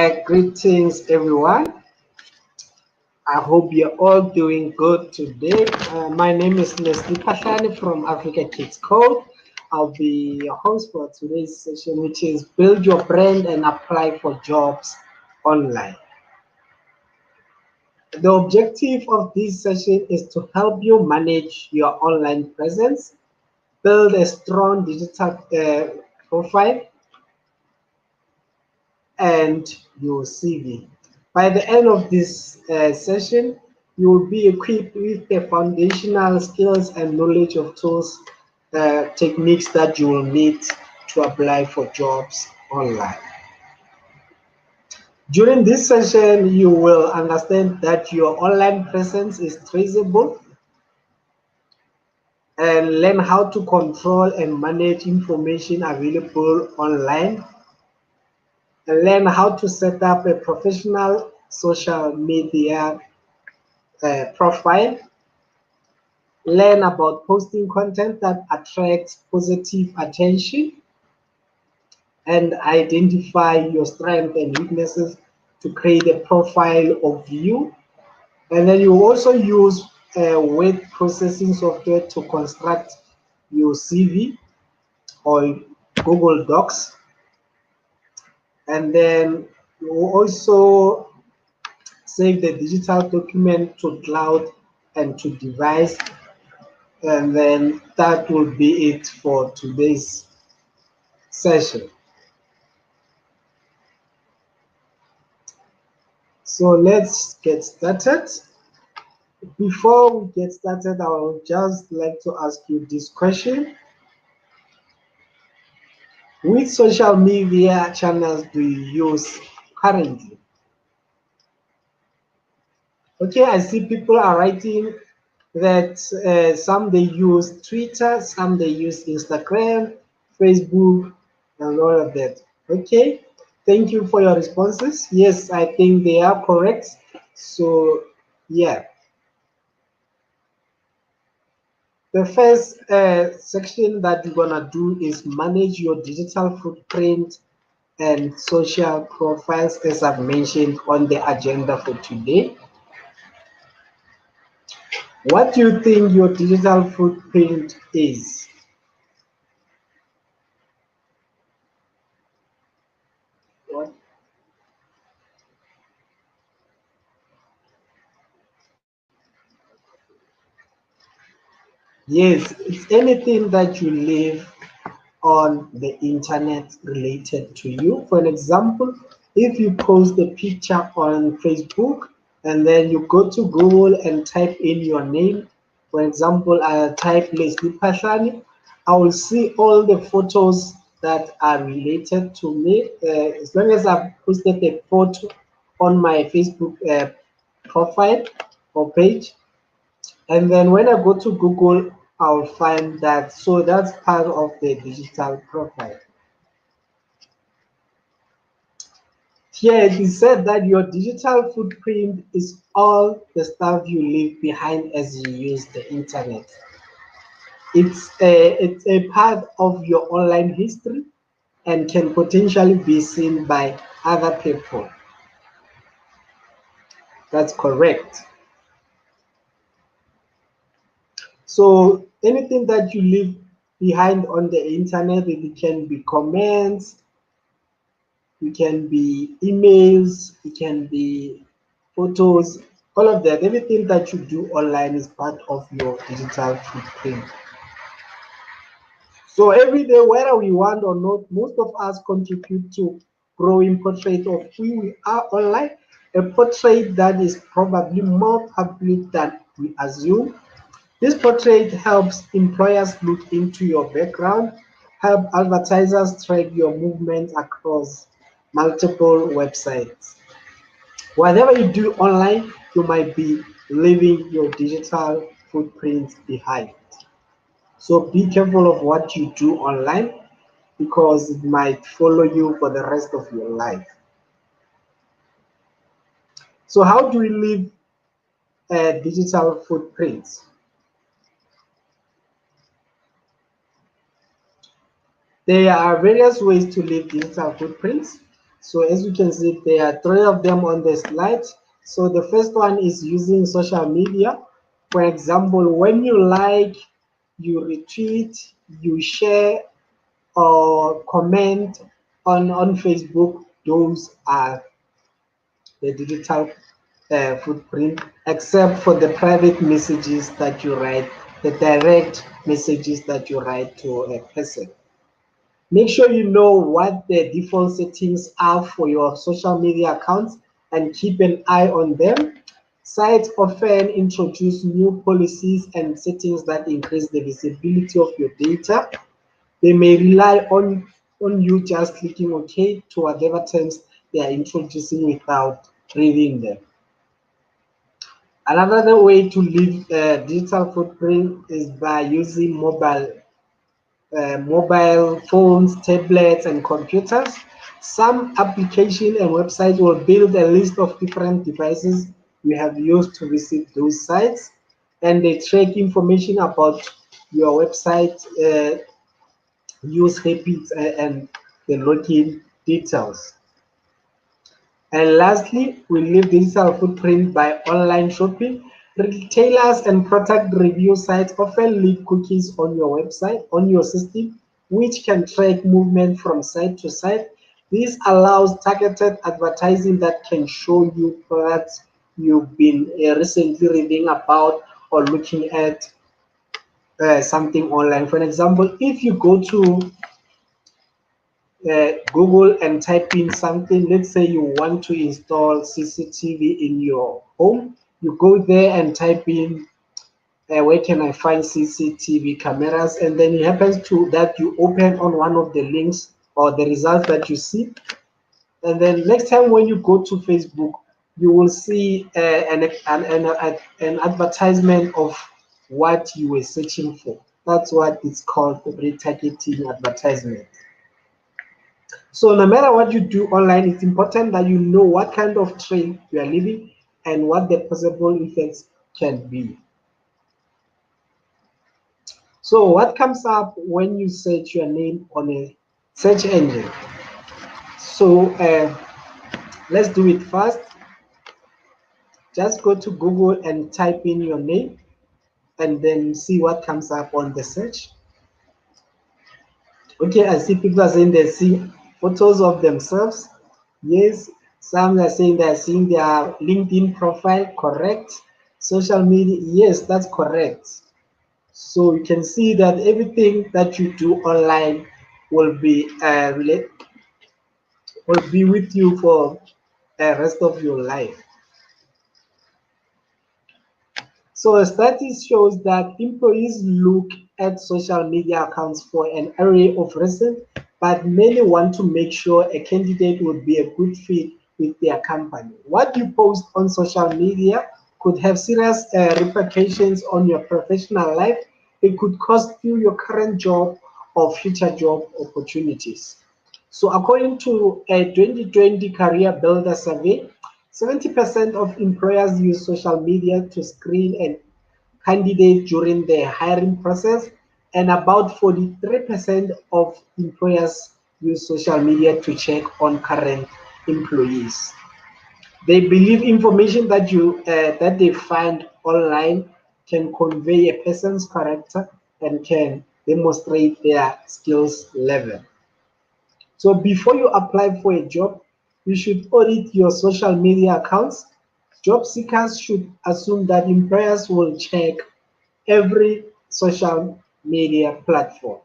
Greetings, everyone. I hope you're all doing good today. My name is Leslie Pahlani from Africa Kids Code. I'll be your host for today's session, which is Build Your Brand and Apply for Jobs Online. The objective of this session is to help you manage your online presence, build a strong digital profile, and your CV. By the end of this session, you will be equipped with the foundational skills and knowledge of tools, techniques that you will need to apply for jobs online. During this session, you will understand that your online presence is traceable and learn how to control and manage information available online, and learn how to set up a professional social media profile, learn about posting content that attracts positive attention, and identify your strengths and weaknesses to create a profile of you. And then you also use word processing software to construct your CV or Google Docs. And then you also save the digital document to cloud and to device. And then that will be it for today's session. So let's get started. Before we get started, I would just like to ask you this question. Which social media channels do you use currently? Okay, I see people are writing that some they use Twitter, some they use Instagram, Facebook, and all of that. Okay, thank you for your responses. Yes, I think they are correct. So, yeah. The first section that we're gonna do is manage your digital footprint and social profiles, as I've mentioned on the agenda for today. What do you think your digital footprint is? What? Yes, it's anything that you live on the internet related to you. For an example, if you post a picture on Facebook and then you go to Google and type in your name, for example, I type Leslie Pahlani, I will see all the photos that are related to me. As long as I've posted a photo on my Facebook profile or page, and then when I go to Google, I'll find that. So that's part of the digital profile. Here it is said that your digital footprint is all the stuff you leave behind as you use the internet. It's a part of your online history and can potentially be seen by other people. That's correct. So anything that you leave behind on the internet, it can be comments, it can be emails, it can be photos, all of that. Everything that you do online is part of your digital footprint. So every day, whether we want or not, most of us contribute to growing portrait of who we are online, a portrait that is probably more public than we assume. This portrait helps employers look into your background, help advertisers track your movement across multiple websites. Whatever you do online, you might be leaving your digital footprint behind. So be careful of what you do online because it might follow you for the rest of your life. So how do we leave digital footprints? There are various ways to leave digital footprints. So as you can see, there are 3 of them on the slide. So the first one is using social media. For example, when you like, you retweet, you share, or comment on Facebook, those are the digital footprint, except for the private messages that you write, the direct messages that you write to a person. Make sure you know what the default settings are for your social media accounts and keep an eye on them. Sites often introduce new policies and settings that increase the visibility of your data. They may rely on you just clicking OK to whatever terms they are introducing without reading them. Another way to leave a digital footprint is by using mobile phones, tablets, and computers. Some application and websites will build a list of different devices you have used to visit those sites, and they track information about your website use habits and the login details. And lastly, we leave digital footprint by online shopping. Retailers and product review sites often leave cookies on your website, on your system, which can track movement from site to site. This allows targeted advertising that can show you products you've been recently reading about or looking at something online. For example, if you go to Google and type in something, let's say you want to install CCTV in your home, you go there and type in where can I find CCTV cameras, and then it happens to that you open on one of the links or the results that you see, and then next time when you go to Facebook, you will see an advertisement of what you were searching for. That's what it's called, retargeting advertisement. So no matter what you do online, it's important that you know what kind of trend you are living and what the possible effects can be. So what comes up when you search your name on a search engine? So let's do it first. Just go to Google and type in your name and then see what comes up on the search. Okay, I see people are saying they see photos of themselves. Yes, some are saying they're seeing their LinkedIn profile, correct. Social media, yes, that's correct. So you can see that everything that you do online will be with you for the rest of your life. So a study shows that employees look at social media accounts for an array of reasons, but many want to make sure a candidate will be a good fit with their company. What you post on social media could have serious repercussions on your professional life. It could cost you your current job or future job opportunities. So according to a 2020 Career Builder survey, 70% of employers use social media to screen and candidate during the hiring process, and about 43% of employers use social media to check on current employees. They believe information that they find online can convey a person's character and can demonstrate their skills level. So before you apply for a job, you should audit your social media accounts. Job seekers should assume that employers will check every social media platform.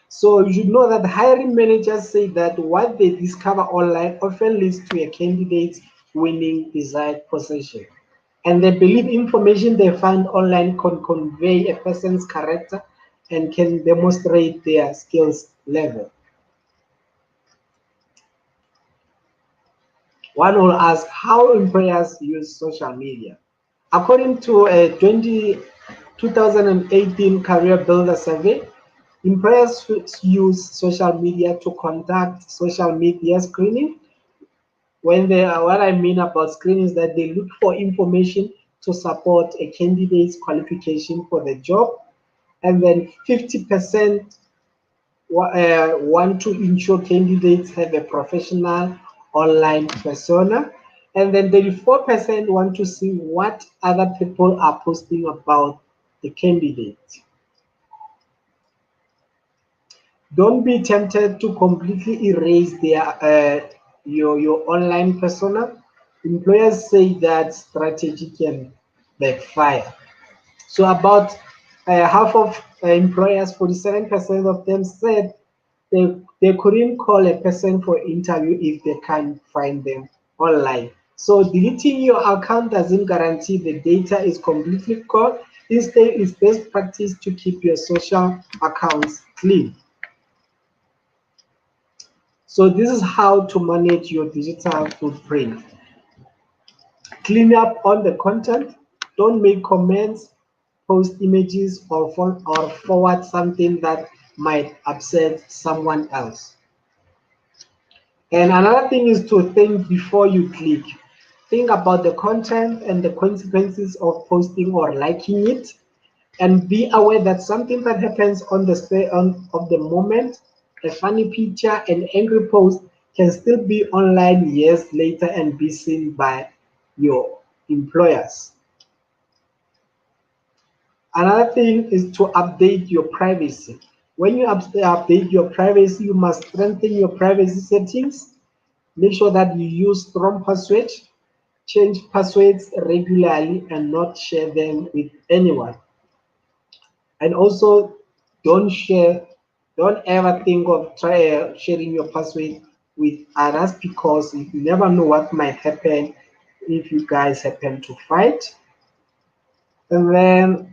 So you should know that hiring managers say that what they discover online often leads to a candidate's winning desired position. And they believe information they find online can convey a person's character and can demonstrate their skills level. One will ask how employers use social media. According to a 2018 Career Builder survey, employers use social media to conduct social media screening. What I mean about screening is that they look for information to support a candidate's qualification for the job, and then 50% want to ensure candidates have a professional online persona. And then 34% want to see what other people are posting about the candidate. Don't be tempted to completely erase your online persona. Employers say that strategy can backfire. So about half of employers, 47% of them said they couldn't call a person for interview if they can't find them online. So deleting your account doesn't guarantee the data is completely gone. Instead, it's best practice to keep your social accounts clean. So this is how to manage your digital footprint. Clean up on the content. Don't make comments, post images, or forward something that might upset someone else. And another thing is to think before you click. Think about the content and the consequences of posting or liking it, and be aware that something that happens on the of the moment, a funny picture, an angry post, can still be online years later and be seen by your employers. Another thing is to update your privacy. When you update your privacy, you must strengthen your privacy settings. Make sure that you use strong passwords, change passwords regularly, and not share them with anyone. And also, don't ever think of sharing your password with others, because you never know what might happen if you guys happen to fight. And then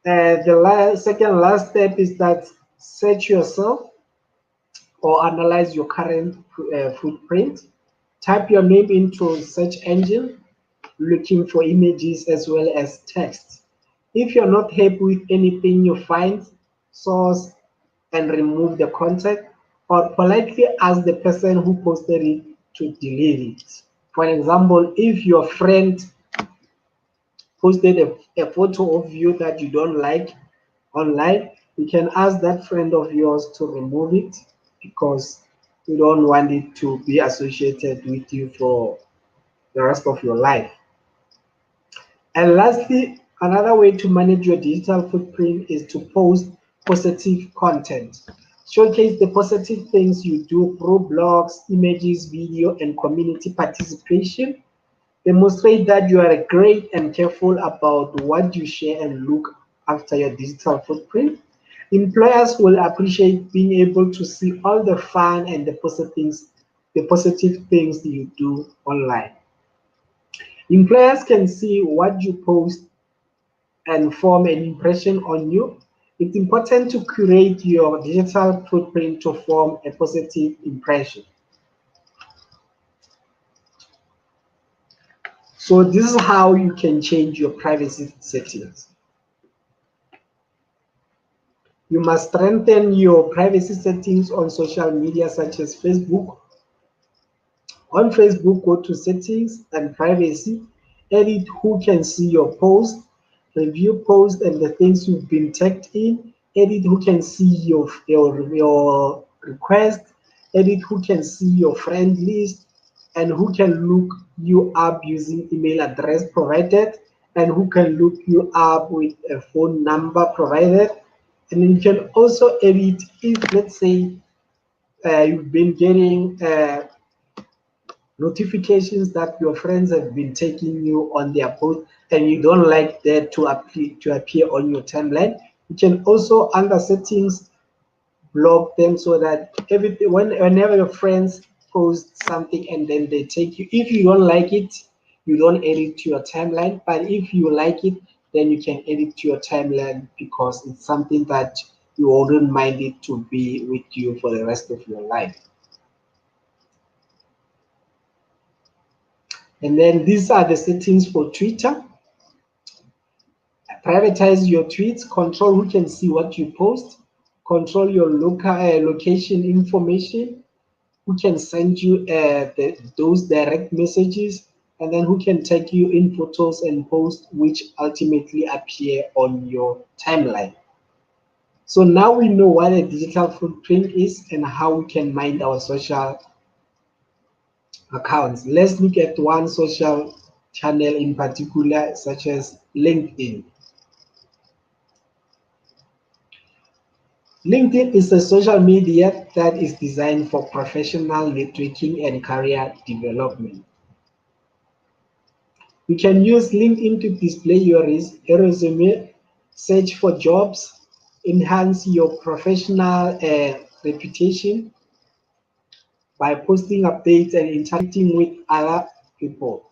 the second last step is that search yourself or analyze your current footprint. Type your name into search engine, looking for images as well as text. If you're not happy with anything you find, source and remove the content, or politely ask the person who posted it to delete it. For example, if your friend posted a photo of you that you don't like online, you can ask that friend of yours to remove it, because you don't want it to be associated with you for the rest of your life. And lastly, another way to manage your digital footprint is to post positive content. Showcase the positive things you do through blogs, images, video, and community participation. Demonstrate that you are great and careful about what you share and look after your digital footprint. Employers will appreciate being able to see all the fun and the positive things you do online. Employers can see what you post and form an impression on you. It's important to create your digital footprint to form a positive impression. So this is how you can change your privacy settings. You must strengthen your privacy settings on social media such as Facebook. On Facebook, go to settings and privacy, edit who can see your post, review post and the things you've been tagged in, edit who can see your request, edit who can see your friend list, and who can look you up using email address provided, and who can look you up with a phone number provided. And then you can also edit if, let's say, you've been getting notifications that your friends have been taking you on their post and you don't like that to appear on your timeline. You can also, under settings, block them so that whenever your friends post something and then they take you, if you don't like it, you don't add it to your timeline. But if you like it, then you can add it to your timeline, because it's something that you wouldn't mind it to be with you for the rest of your life. And then these are the settings for Twitter. Privatize your tweets, control who can see what you post, control your location information, who can send you those direct messages, and then who can tag you in photos and posts which ultimately appear on your timeline. So now we know what a digital footprint is and how we can mind our social accounts. Let's look at one social channel in particular, such as LinkedIn. LinkedIn is a social media that is designed for professional networking and career development. You can use LinkedIn to display your resume, search for jobs, enhance your professional reputation by posting updates and interacting with other people.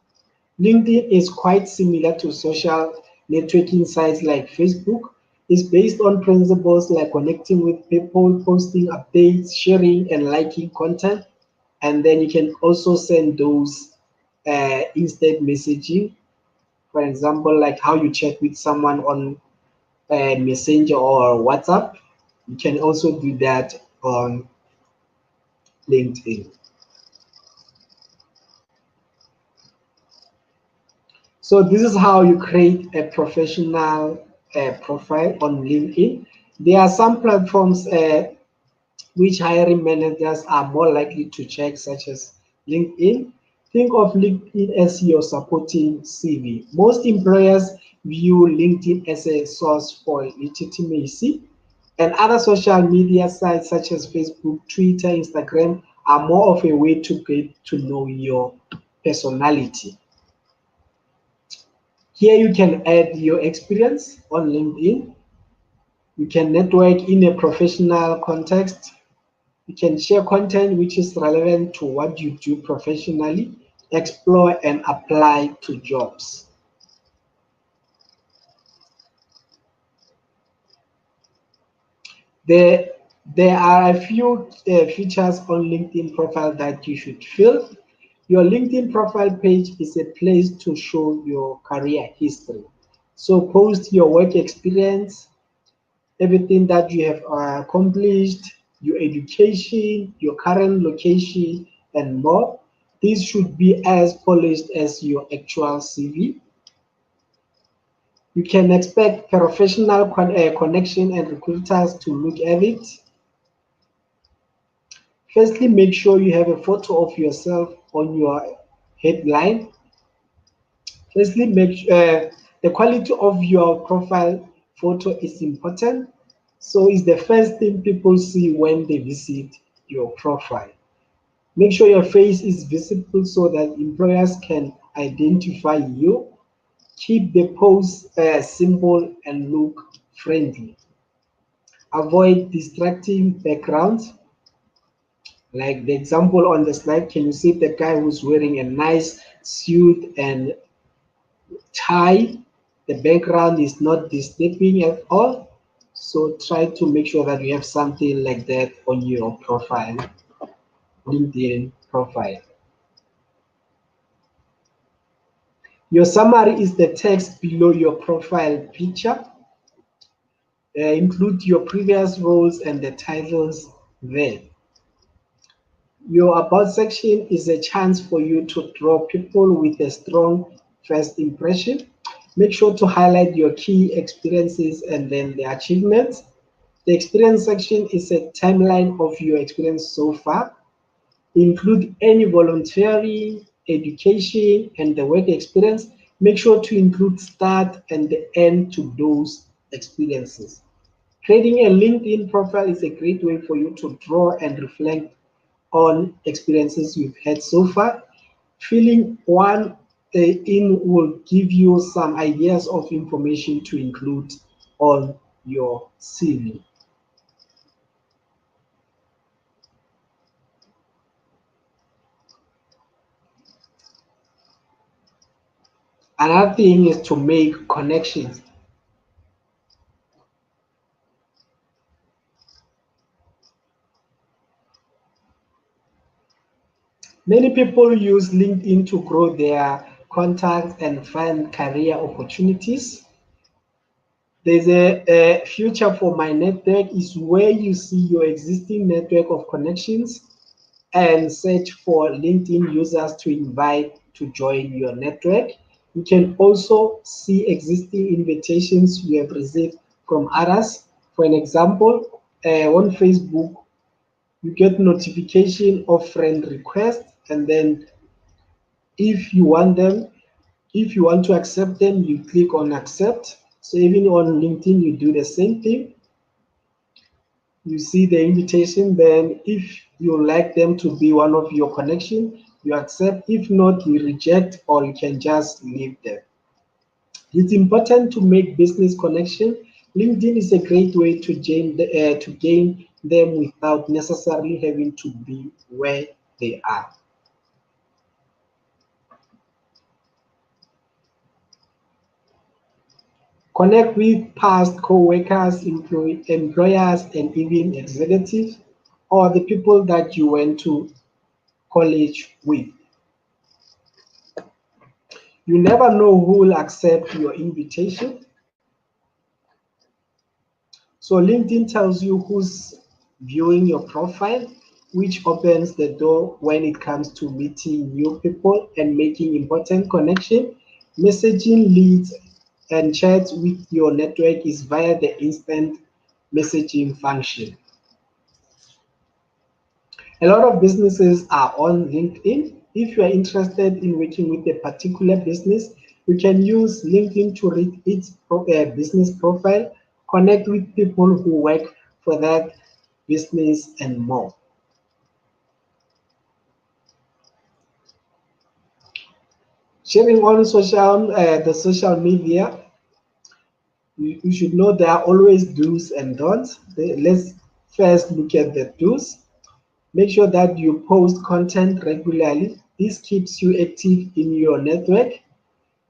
LinkedIn is quite similar to social networking sites like Facebook. It's based on principles like connecting with people, posting updates, sharing and liking content. And then you can also send those instant messaging. For example, like how you chat with someone on Messenger or WhatsApp. You can also do that on LinkedIn. So this is how you create a professional profile on LinkedIn. There are some platforms which hiring managers are more likely to check, such as LinkedIn. Think of LinkedIn as your supporting CV. Most employers view LinkedIn as a source for legitimacy, and other social media sites such as Facebook, Twitter, Instagram are more of a way to get to know your personality. Here you can add your experience on LinkedIn. You can network in a professional context. You can share content which is relevant to what you do professionally, explore and apply to jobs. There, there are a few features on LinkedIn profile that you should fill. Your LinkedIn profile page is a place to show your career history. So post your work experience, everything that you have accomplished, your education, your current location, and more. This should be as polished as your actual CV. You can expect professional connection and recruiters to look at it. Firstly, make sure you have a photo of yourself on your headline. Firstly, the quality of your profile photo is important. So it's the first thing people see when they visit your profile. Make sure your face is visible so that employers can identify you. Keep the post simple and look friendly. Avoid distracting backgrounds. Like the example on the slide, can you see the guy who's wearing a nice suit and tie? The background is not disturbing at all. So try to make sure that you have something like that on your profile, LinkedIn profile. Your summary is the text below your profile picture. Include your previous roles and the titles there. Your about section is a chance for you to draw people with a strong first impression. Make sure to highlight your key experiences and then the achievements. The experience section is a timeline of your experience so far. Include any volunteering, education, and the work experience. Make sure to include start and the end to those experiences. Creating a LinkedIn profile is a great way for you to draw and reflect on experiences you've had so far. Filling one in will give you some ideas of information to include on your CV. Another thing is to make connections. Many people use LinkedIn to grow their contacts and find career opportunities. There's a future for my network is where you see your existing network of connections and search for LinkedIn users to invite to join your network. You can also see existing invitations you have received from others. For an example, on Facebook, you get notification of friend requests, and then if you want them, if you want to accept them, you click on accept. So even on LinkedIn, you do the same thing. You see the invitation, then if you like them to be one of your connection, you accept. If not, you reject, or you can just leave them. It's important to make business connection. LinkedIn is a great way to gain them without necessarily having to be where they are. Connect with past co-workers, employers, and even executives, or the people that you went to college with. You never know who will accept your invitation. So LinkedIn tells you who's viewing your profile, which opens the door when it comes to meeting new people and making important connection. Messaging leads and chats with your network is via the instant messaging function. A lot of businesses are on LinkedIn. If you are interested in working with a particular business, you can use LinkedIn to read its business profile, connect with people who work for that business, and more. Sharing on the social media, you should know there are always do's and don'ts. Let's first look at the do's. Make sure that you post content regularly. This keeps you active in your network.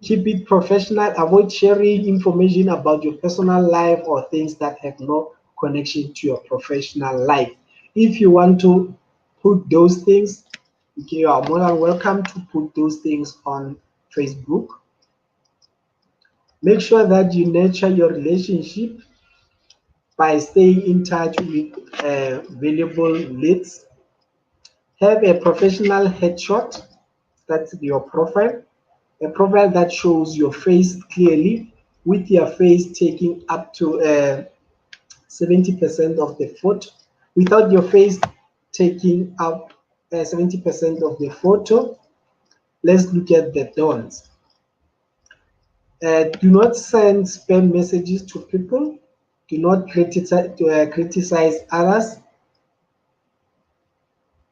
Keep it professional. Avoid sharing information about your personal life or things that have no connection to your professional life. If you want to put those things, you are more than welcome to put those things on Facebook. Make sure that you nurture your relationship by staying in touch with valuable leads. Have a professional headshot, that's your profile, a profile that shows your face clearly, with your face taking up to 70% of the photo. Without your face taking up 70% of the photo, let's look at the don'ts. Do not send spam messages to people. Do not criticize others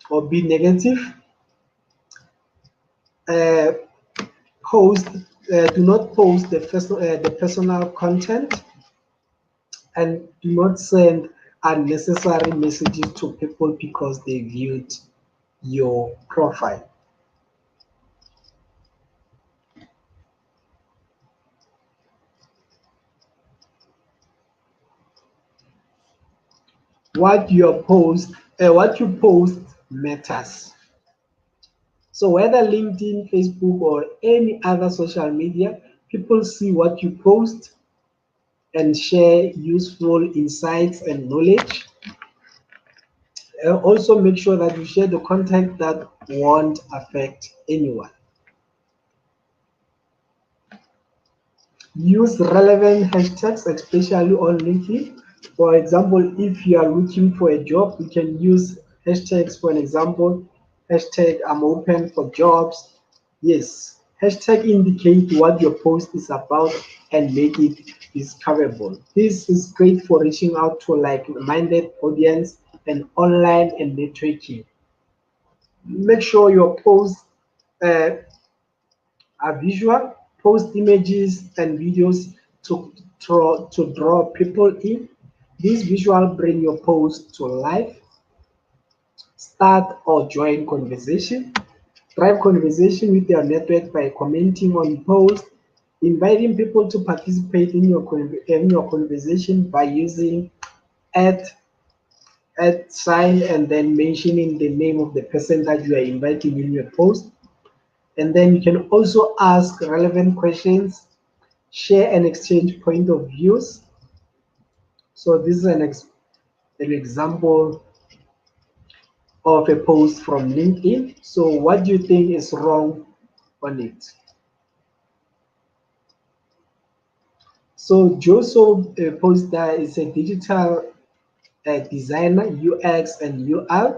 or be negative. Uh, post Do not post the personal content, and do not send unnecessary messages to people because they viewed your profile. What you post matters. So whether LinkedIn, Facebook, or any other social media, people see what you post and share useful insights and knowledge. Also make sure that you share the content that won't affect anyone. Use relevant hashtags, especially on LinkedIn. For example, if you are looking for a job, you can use hashtags. For an example, hashtag I'm open for jobs. Yes, hashtag indicate what your post is about and make it discoverable. This is great for reaching out to like-minded audience and online and networking. Make sure your posts uh, are visual. Post images and videos to draw people in. These visual bring your post to life. Start or join conversation. Drive conversation with your network by commenting on posts, inviting people to participate in your conversation by using at sign and then mentioning the name of the person that you are inviting in your post. And then you can also ask relevant questions, share and exchange point of views. So this is an example of a post from LinkedIn. So what do you think is wrong on it? So Joso Poster is a digital designer, UX and UI.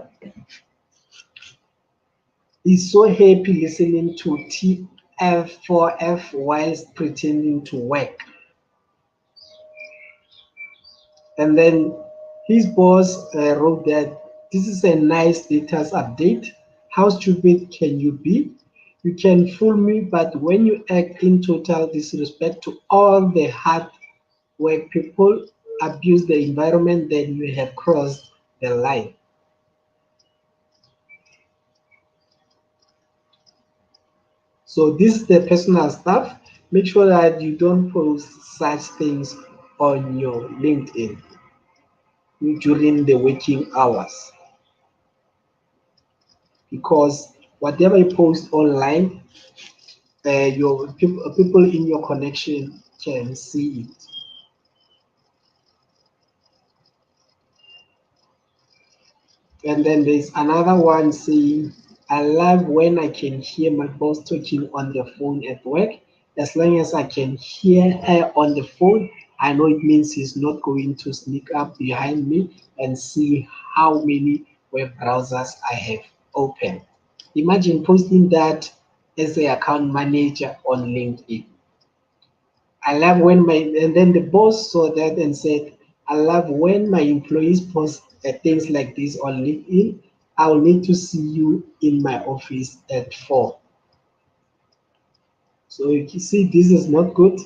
He's so happy listening to TF4F whilst pretending to work. And then his boss wrote that this is a nice status update. How stupid can you be? You can fool me, but when you act in total disrespect to all the hard work people, abuse the environment, then you have crossed the line. So this is the personal stuff. Make sure that you don't post such things on your LinkedIn during the working hours, because whatever you post online, your people in your connection can see it. And then there's another one saying, I love when I can hear my boss talking on the phone at work. As long as I can hear her on the phone, I know it means he's not going to sneak up behind me and see how many web browsers I have open. Imagine posting that as the account manager on LinkedIn. I love when my, and then the boss saw that and said, I love when my employees post things like this on LinkedIn. I'll need to see you in my office at 4. So you can see this is not good.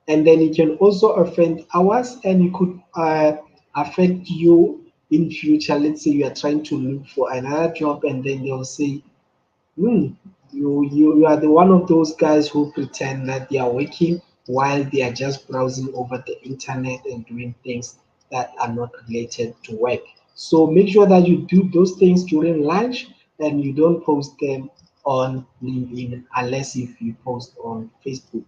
And then it can also offend ours, and it could affect you in future. Let's say you are trying to look for another job, and then they'll say, Hmm, you are the one of those guys who pretend that they are working while they are just browsing over the internet and doing things that are not related to work. So make sure that you do those things during lunch and you don't post them on LinkedIn unless if you post on Facebook.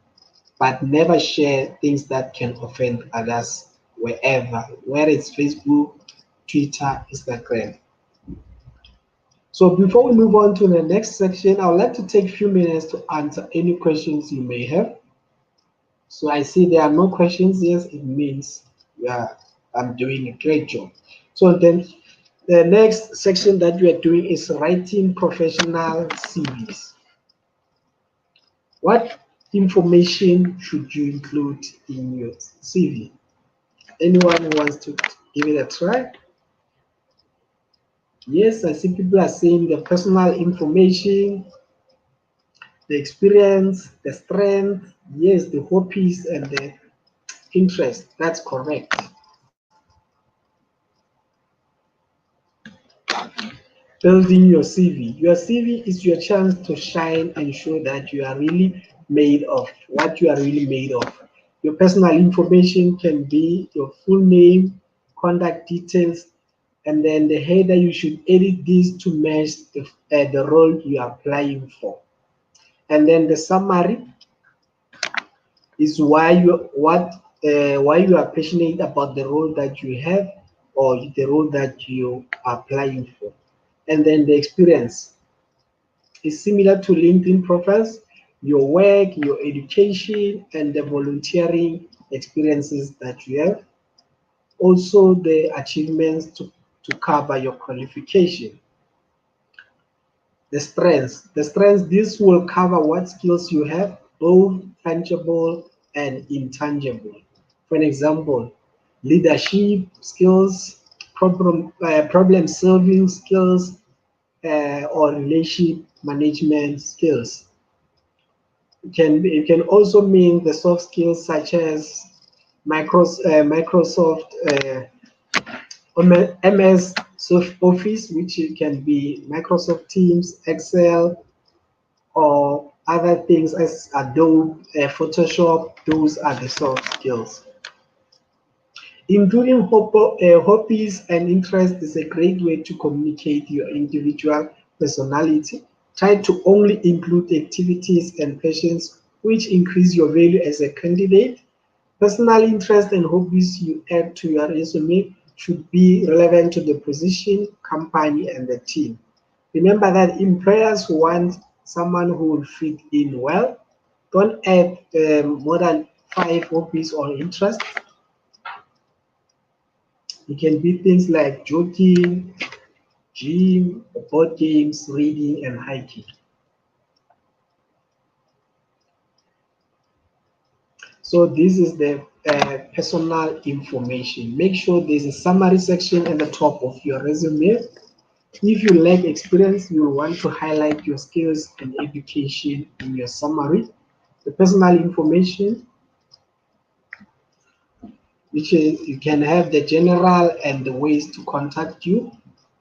But never share things that can offend others wherever, whether it's Facebook, Twitter, Instagram. So before we move on to the next section, I would like to take a few minutes to answer any questions you may have. So I see there are no questions. Yes, it means yeah, I'm doing a great job. So then the next section that we are doing is writing professional CVs. What information should you include in your CV? Anyone who wants to give it a try? Yes, I see people are saying the personal information, the experience, the strength, yes, the hobbies and the interest. That's correct. Building your CV. Your CV is your chance to shine and show that you are really made of what you are really made of. Your personal information can be your full name, contact details, and then the header. You should edit this to match the role you are applying for. And then the summary is why you are passionate about the role that you have or the role that you are applying for. And then the experience is similar to LinkedIn profiles, your work, your education, and the volunteering experiences that you have. Also the achievements to cover your qualification. The strengths, this will cover what skills you have, both tangible and intangible. For an example, leadership skills, problem solving skills, or relationship management skills. It can also mean the soft skills such as Microsoft MS Office, which it can be Microsoft Teams, Excel, or other things as Adobe, Photoshop. Those are the soft skills. Including hobbies and interests is a great way to communicate your individual personality. Try to only include activities and passions which increase your value as a candidate. Personal interests and hobbies you add to your resume should be relevant to the position, company, and the team. Remember that employers want someone who will fit in well. Don't add more than 5 hobbies or interests. It can be things like jogging, gym, board games, reading, and hiking. So this is the personal information. Make sure there's a summary section at the top of your resume. If you lack experience, you will want to highlight your skills and education in your summary. The personal information, which is you can have the general and the ways to contact you,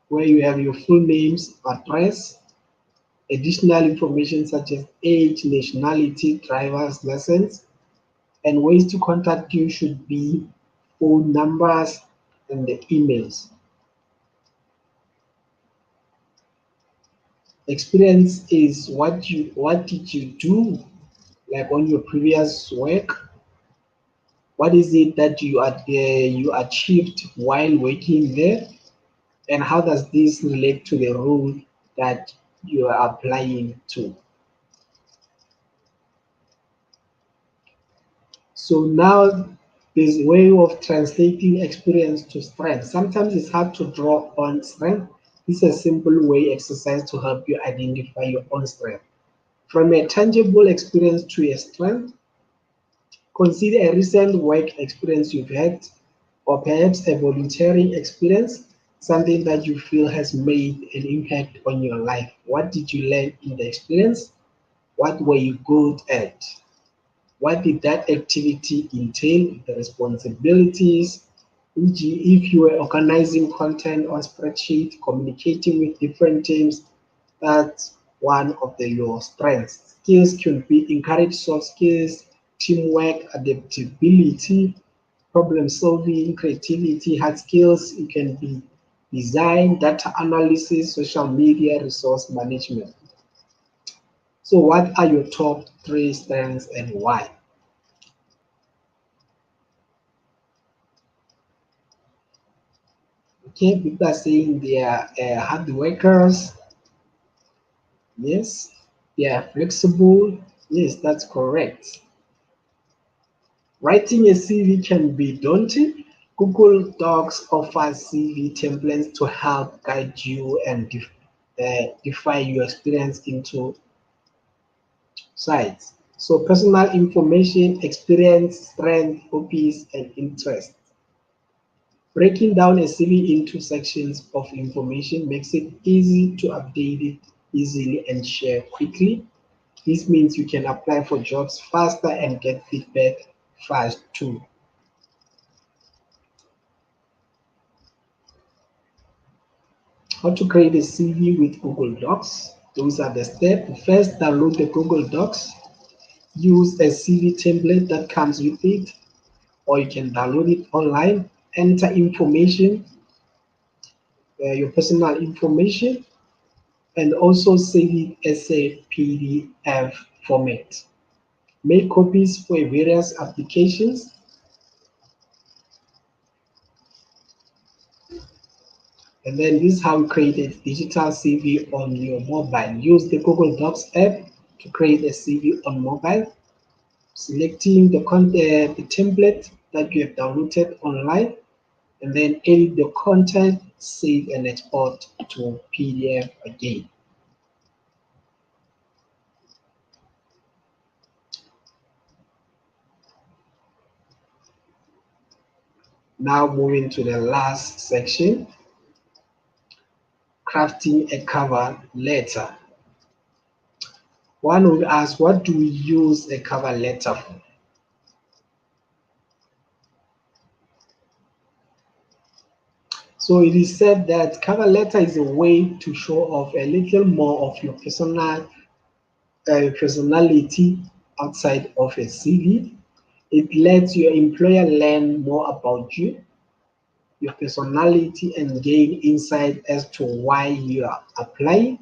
where you have your full names, address, additional information such as age, nationality, driver's license, and ways to contact you should be phone numbers and the emails. Experience is what did you do like on your previous work? What is it that you achieved while working there? And how does this relate to the role that you are applying to? So now there's a way of translating experience to strength. Sometimes it's hard to draw on strength. This is a simple way exercise to help you identify your own strength. From a tangible experience to a strength, consider a recent work experience you've had, or perhaps a volunteering experience, something that you feel has made an impact on your life. What did you learn in the experience? What were you good at? What did that activity entail? The responsibilities, e.g., if you were organizing content on spreadsheet, communicating with different teams, that's one of your strengths. Skills can be encourage soft skills, teamwork, adaptability, problem solving, creativity. Hard skills, it can be design, data analysis, social media, resource management. So what are your top 3 strengths and why? Okay, people are saying they are hard workers. Yes. They are flexible. Yes, that's correct. Writing a CV can be daunting. Google Docs offers CV templates to help guide you and define your experience into sites. So personal information, experience, strength, hobbies, and interests. Breaking down a CV into sections of information makes it easy to update it easily and share quickly. This means you can apply for jobs faster and get feedback fast too. How to create a CV with Google Docs. Those are the steps. First, download the Google Docs. Use a CV template that comes with it, or you can download it online. Enter information, your personal information, and also save it as a PDF format. Make copies for various applications. And then this is how you create a digital CV on your mobile. Use the Google Docs app to create a CV on mobile. Selecting the template that you have downloaded online, and then edit the content, save and export to PDF again. Now moving to the last section, crafting a cover letter. One would ask, what do we use a cover letter for? So it is said that cover letter is a way to show off a little more of your personality outside of a CV. It lets your employer learn more about you, your personality, and gain insight as to why you are applying.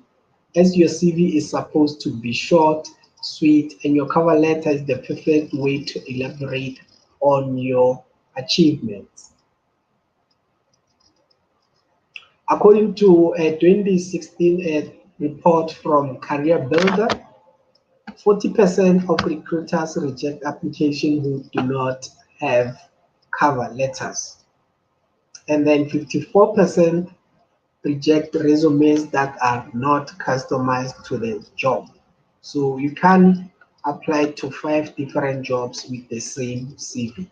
As your CV is supposed to be short, sweet, and your cover letter is the perfect way to elaborate on your achievements. According to a 2016 report from Career Builder, 40% of recruiters reject applications who do not have cover letters. And then 54% reject resumes that are not customized to the job. So you can apply to 5 different jobs with the same CV.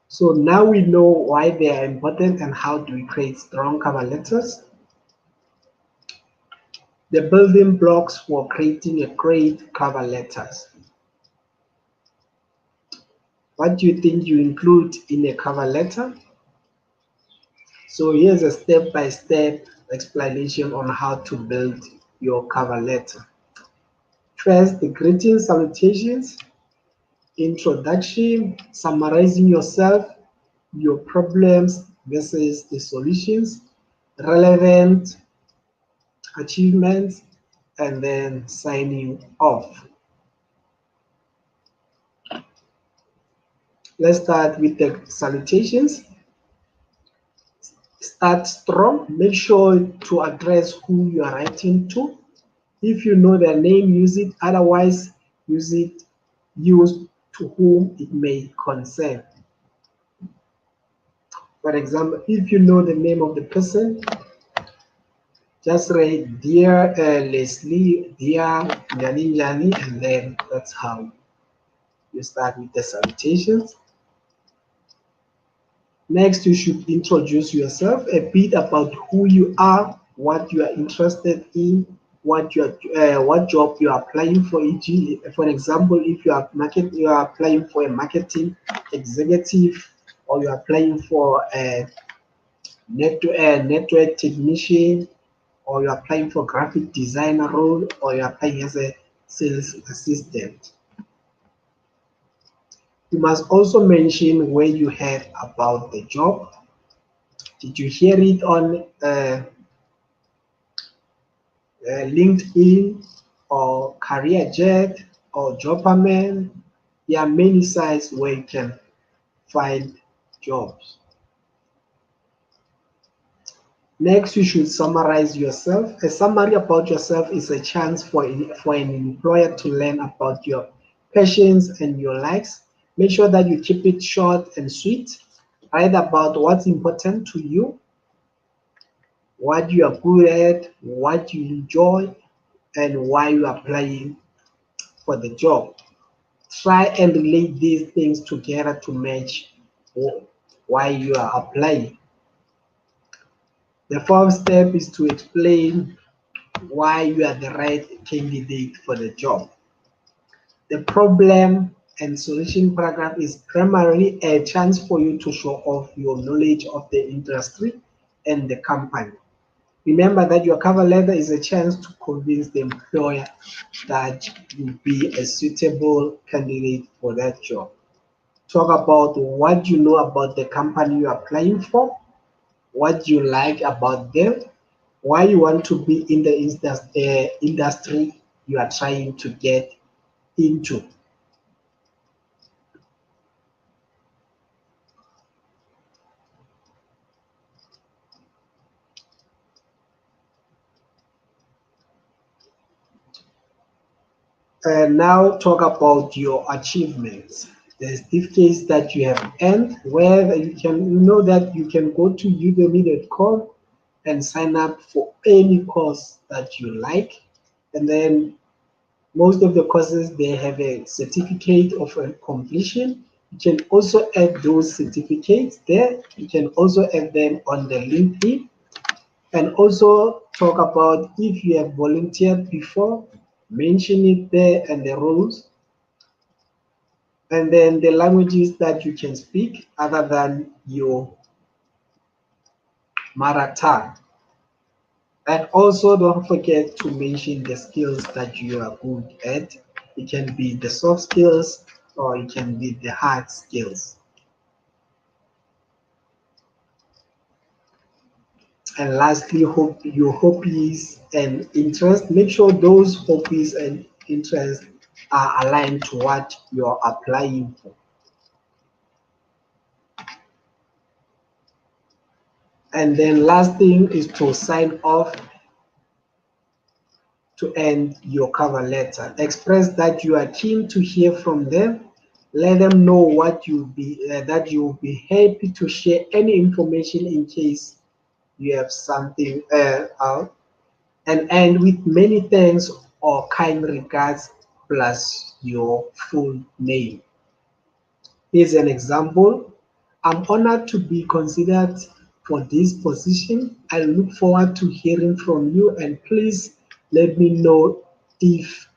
So now we know why they are important and how do we create strong cover letters. The building blocks for creating a great cover letters. What do you think you include in a cover letter? So here's a step-by-step explanation on how to build your cover letter. First, the greetings, salutations, introduction, summarizing yourself, your problems versus the solutions, relevant achievements, and then signing off. Let's start with the salutations. Start strong. Make sure to address who you are writing to. If you know their name, use it. Otherwise, use to whom it may concern. For example, if you know the name of the person, just write dear Leslie, dear Njani Njani, and then that's how you start with the salutations. Next, you should introduce yourself a bit about who you are, what you are interested in, what job you are applying for. E.g., for example, if you are applying for a marketing executive, or you are applying for a network technician, or you are applying for graphic designer role, or you are applying as a sales assistant. You must also mention where you heard about the job. Did you hear it on LinkedIn or CareerJet or Jobberman? There are many sites where you can find jobs. Next, you should summarize yourself. A summary about yourself is a chance for an employer to learn about your passions and your likes. Make sure that you keep it short and sweet. Write about what's important to you, what you are good at, what you enjoy, and why you are applying for the job. Try and relate these things together to match why you are applying. The fourth step is to explain why you are the right candidate for the job. The problem and solution paragraph is primarily a chance for you to show off your knowledge of the industry and the company. Remember that your cover letter is a chance to convince the employer that you will be a suitable candidate for that job. Talk about what you know about the company you are applying for, what you like about them, why you want to be in the industry you are trying to get into. And now talk about your achievements, the certificates that you have earned, where you know that you can go to udemy.com and sign up for any course that you like. And then most of the courses, they have a certificate of completion. You can also add those certificates there. You can also add them on the LinkedIn. And also talk about if you have volunteered before, mention it there and the rules. And then the languages that you can speak other than your mother tongue. And also don't forget to mention the skills that you are good at. It can be the soft skills or it can be the hard skills. And lastly, your hobbies and interests. Make sure those hobbies and interests are aligned to what you're applying for. And then last thing is to sign off. to end your cover letter. Express that you are keen to hear from them. Let them know what that you will be happy to share any information in case you have something out. And end with many thanks or kind regards plus your full name. Here's an example. I'm honored to be considered for this position. I look forward to hearing from you, and please let me know if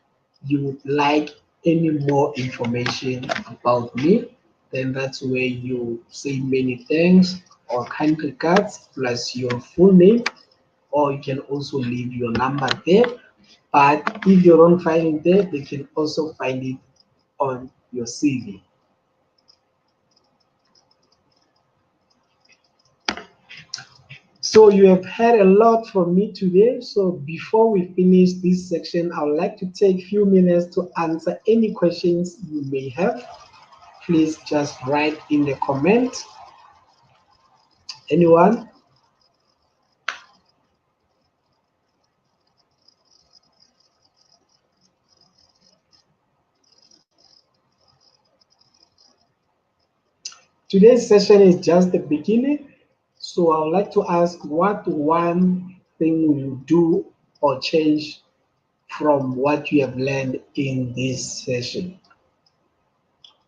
you would like any more information about me. Then that's where you say many thanks or kind regards plus your full name, or you can also leave your number there. But if you don't find it there, they can also find it on your CV. So you have heard a lot from me today. So before we finish this section, I would like to take a few minutes to answer any questions you may have. Please just write in the comment. Anyone? Today's session is just the beginning. So I would like to ask, what one thing will you do or change from what you have learned in this session?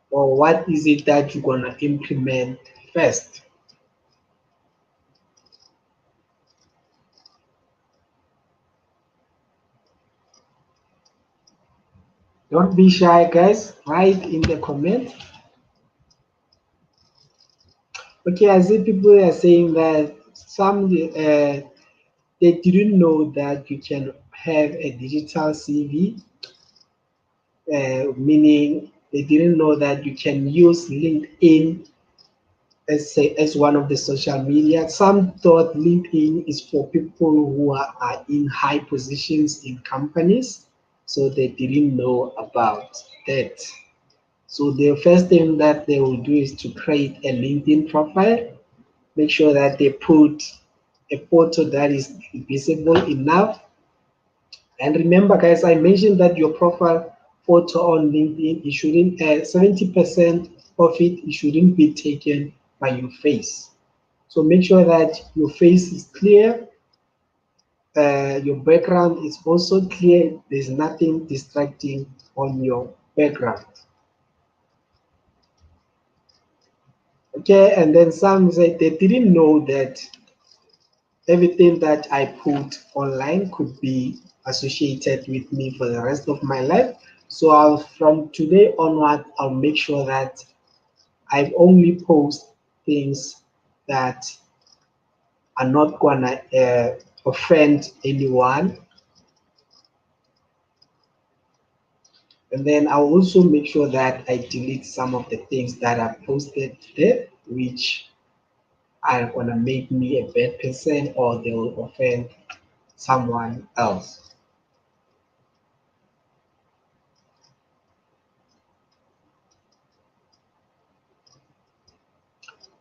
Or what is it that you're going to implement first? Don't be shy, guys. Write in the comment. Okay, I see people are saying that some they didn't know that you can have a digital CV, meaning they didn't know that you can use LinkedIn as one of the social media. Some thought LinkedIn is for people who are in high positions in companies, so they didn't know about that. So the first thing that they will do is to create a LinkedIn profile. Make sure that they put a photo that is visible enough. And remember, guys, I mentioned that your profile photo on LinkedIn, it shouldn't 70% of it shouldn't be taken by your face. So make sure that your face is clear, your background is also clear. There's nothing distracting on your background. Okay, and then some say they didn't know that everything that I put online could be associated with me for the rest of my life. So from today onward, I'll make sure that I only post things that are not gonna offend anyone. And then I'll also make sure that I delete some of the things that I posted there, which are gonna make me a bad person or they will offend someone else.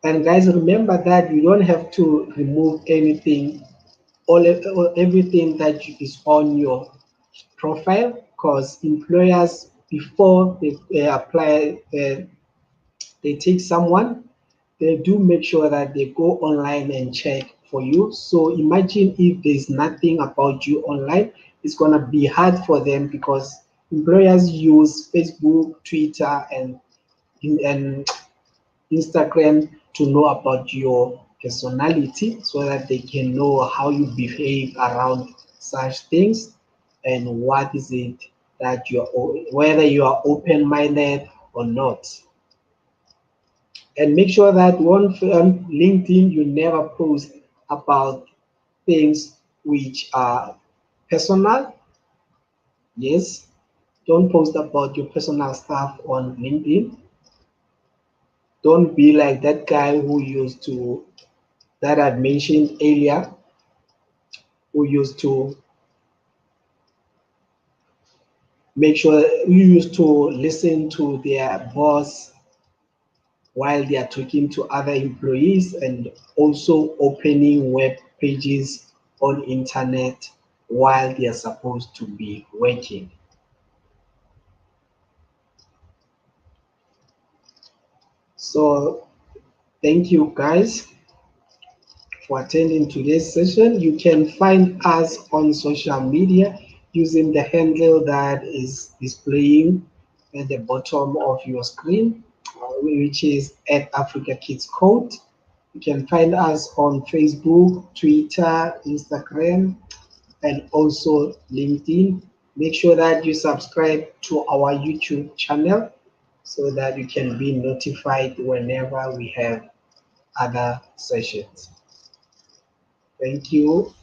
And guys, remember that you don't have to remove anything, all everything that is on your profile, because employers before they apply, they take someone, they do make sure that they go online and check for you. So imagine if there's nothing about you online, it's gonna be hard for them because employers use Facebook, Twitter, and Instagram to know about your personality so that they can know how you behave around such things and what is it that whether you are open-minded or not. And make sure that on LinkedIn you never post about things which are personal. Yes, don't post about your personal stuff on LinkedIn. Don't be like that guy who used to that I mentioned earlier, who used to make sure who used to listen to their boss while they are talking to other employees and also opening web pages on internet while they are supposed to be working. So thank you guys for attending today's session. You can find us on social media using the handle that is displaying at the bottom of your screen, which is at Africa Kids Code. You can find us on Facebook, Twitter, Instagram, and also LinkedIn. Make sure that you subscribe to our YouTube channel so that you can be notified whenever we have other sessions. Thank you.